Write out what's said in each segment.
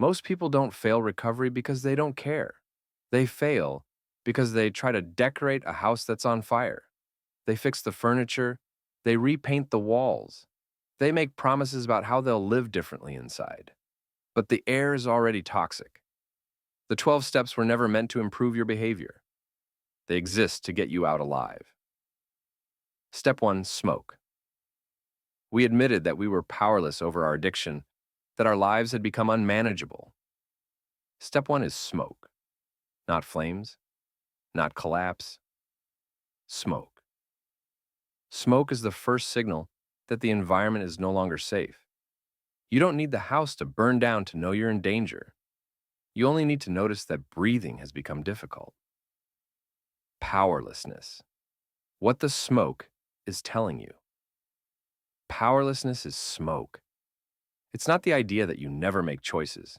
Most people don't fail recovery because they don't care. They fail because they try to decorate a house that's on fire. They fix the furniture. They repaint the walls. They make promises about how they'll live differently inside. But the air is already toxic. The 12 steps were never meant to improve your behavior. They exist to get you out alive. Step 1, smoke. We admitted that we were powerless over our addiction, that our lives had become unmanageable. Step 1 is smoke. Not flames, not collapse. Smoke. Smoke is the first signal that the environment is no longer safe. You don't need the house to burn down to know you're in danger. You only need to notice that breathing has become difficult. Powerlessness. What the smoke is telling you. Powerlessness is smoke. It's not the idea that you never make choices.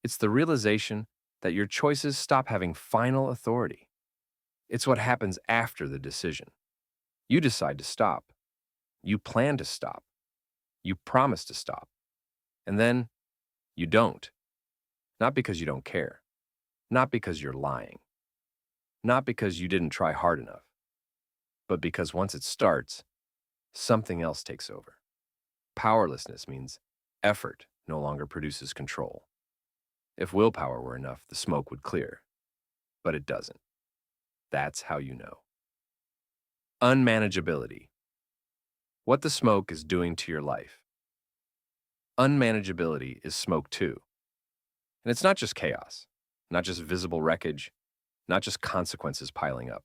It's the realization that your choices stop having final authority. It's what happens after the decision. You decide to stop. You plan to stop. You promise to stop. And then you don't. Not because you don't care. Not because you're lying. Not because you didn't try hard enough. But because once it starts, something else takes over. Powerlessness means effort no longer produces control. If willpower were enough, the smoke would clear. But it doesn't. That's how you know. Unmanageability. What the smoke is doing to your life. Unmanageability is smoke too. And it's not just chaos, not just visible wreckage, not just consequences piling up.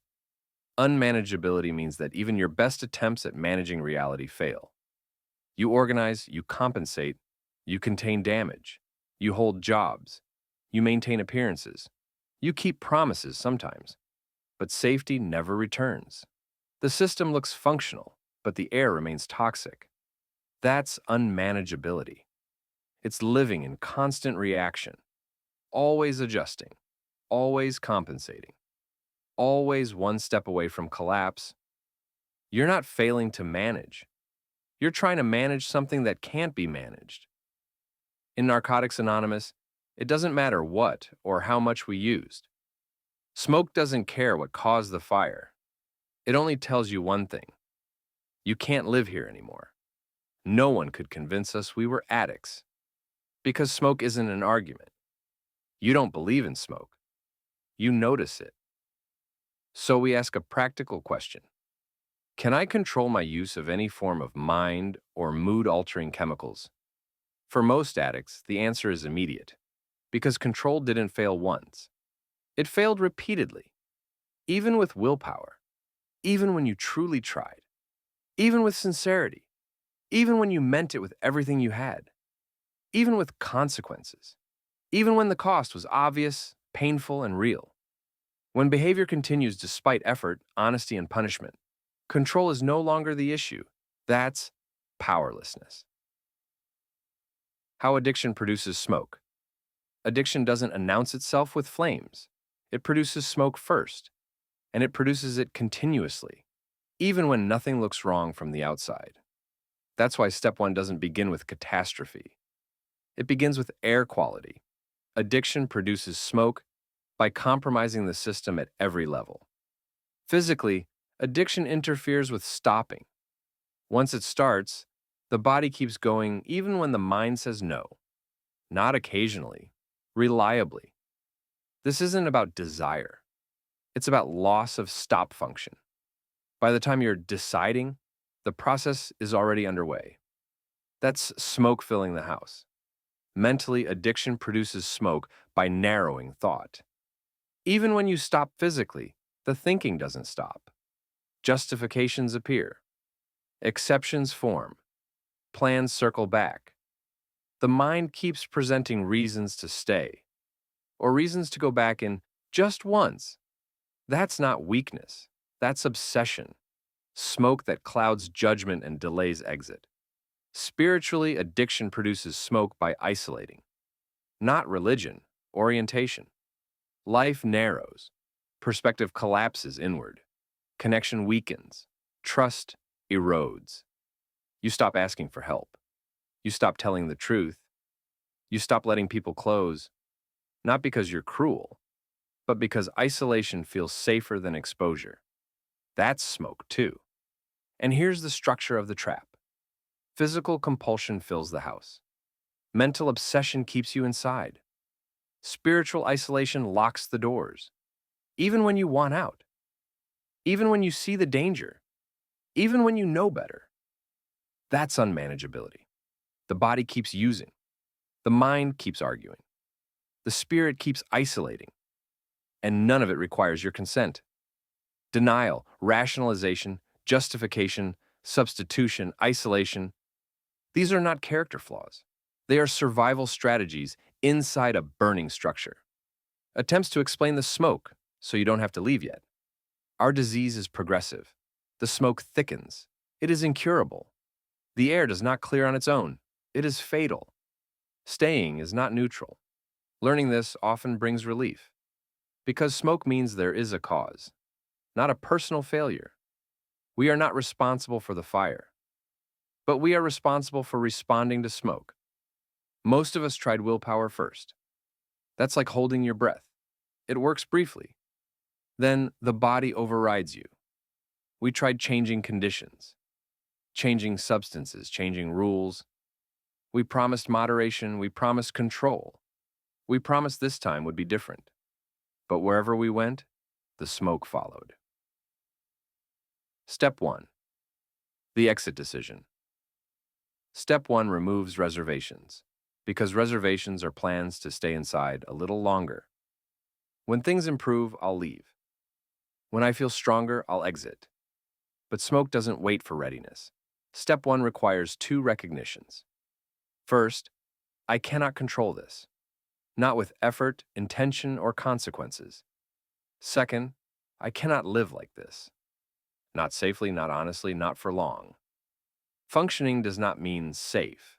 Unmanageability means that even your best attempts at managing reality fail. You organize, you compensate, you contain damage, you hold jobs, you maintain appearances, you keep promises sometimes, but safety never returns. The system looks functional, but the air remains toxic. That's unmanageability. It's living in constant reaction, always adjusting, always compensating, always one step away from collapse. You're not failing to manage. You're trying to manage something that can't be managed. In Narcotics Anonymous, it doesn't matter what or how much we used. Smoke doesn't care what caused the fire. It only tells you one thing. You can't live here anymore. No one could convince us we were addicts. Because smoke isn't an argument. You don't believe in smoke. You notice it. So we ask a practical question. Can I control my use of any form of mind or mood-altering chemicals? For most addicts, the answer is immediate, because control didn't fail once. It failed repeatedly, even with willpower, even when you truly tried, even with sincerity, even when you meant it with everything you had, even with consequences, even when the cost was obvious, painful, and real. When behavior continues despite effort, honesty, and punishment, control is no longer the issue. That's powerlessness. How addiction produces smoke. Addiction doesn't announce itself with flames. It produces smoke first, and it produces it continuously, even when nothing looks wrong from the outside. That's why step 1 doesn't begin with catastrophe. It begins with air quality. Addiction produces smoke by compromising the system at every level. Physically, addiction interferes with stopping. Once it starts, the body keeps going even when the mind says no. Not occasionally, reliably. This isn't about desire. It's about loss of stop function. By the time you're deciding, the process is already underway. That's smoke filling the house. Mentally, addiction produces smoke by narrowing thought. Even when you stop physically, the thinking doesn't stop. Justifications appear. Exceptions form. Plans circle back. The mind keeps presenting reasons to stay, or reasons to go back in just once. That's not weakness. That's obsession. Smoke that clouds judgment and delays exit. Spiritually, addiction produces smoke by isolating. Not religion, orientation. Life narrows. Perspective collapses inward. Connection weakens. Trust erodes. You stop asking for help. You stop telling the truth. You stop letting people close, not because you're cruel, but because isolation feels safer than exposure. That's smoke, too. And here's the structure of the trap. Physical compulsion fills the house. Mental obsession keeps you inside. Spiritual isolation locks the doors. Even when you want out. Even when you see the danger. Even when you know better. That's unmanageability. The body keeps using. The mind keeps arguing. The spirit keeps isolating. And none of it requires your consent. Denial, rationalization, justification, substitution, isolation. These are not character flaws. They are survival strategies inside a burning structure. Attempts to explain the smoke so you don't have to leave yet. Our disease is progressive. The smoke thickens. It is incurable. The air does not clear on its own. It is fatal. Staying is not neutral. Learning this often brings relief. Because smoke means there is a cause, not a personal failure. We are not responsible for the fire, but we are responsible for responding to smoke. Most of us tried willpower first. That's like holding your breath. It works briefly. Then the body overrides you. We tried changing conditions, changing substances, changing rules. We promised moderation, we promised control. We promised this time would be different. But wherever we went, the smoke followed. Step 1. The exit decision. Step 1 removes reservations, because reservations are plans to stay inside a little longer. When things improve, I'll leave. When I feel stronger, I'll exit. But smoke doesn't wait for readiness. Step 1 requires 2 recognitions. First, I cannot control this, not with effort, intention, or consequences. Second, I cannot live like this. Not safely, not honestly, not for long. Functioning does not mean safe.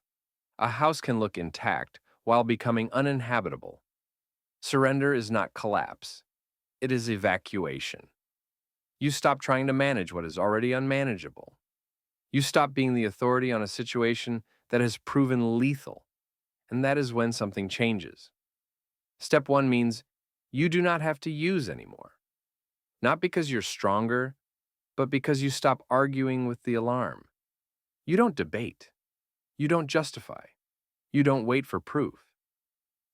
A house can look intact while becoming uninhabitable. Surrender is not collapse. It is evacuation. You stop trying to manage what is already unmanageable. You stop being the authority on a situation that has proven lethal, and that is when something changes. Step 1 means you do not have to use anymore. Not because you're stronger, but because you stop arguing with the alarm. You don't debate. You don't justify. You don't wait for proof.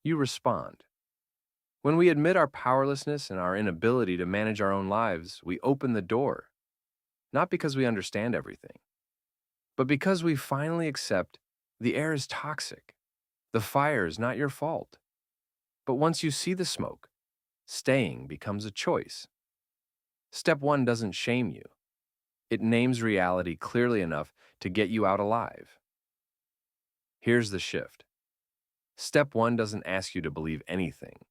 You respond. When we admit our powerlessness and our inability to manage our own lives, we open the door, not because we understand everything, but because we finally accept the air is toxic. The fire is not your fault. But once you see the smoke, staying becomes a choice. Step 1 doesn't shame you. It names reality clearly enough to get you out alive. Here's the shift. Step 1 doesn't ask you to believe anything.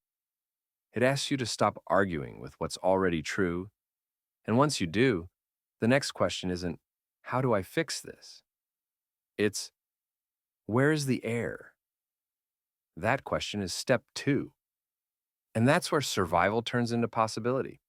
It asks you to stop arguing with what's already true. And once you do, the next question isn't, how do I fix this? It's, where is the air? That question is step 2. And that's where survival turns into possibility.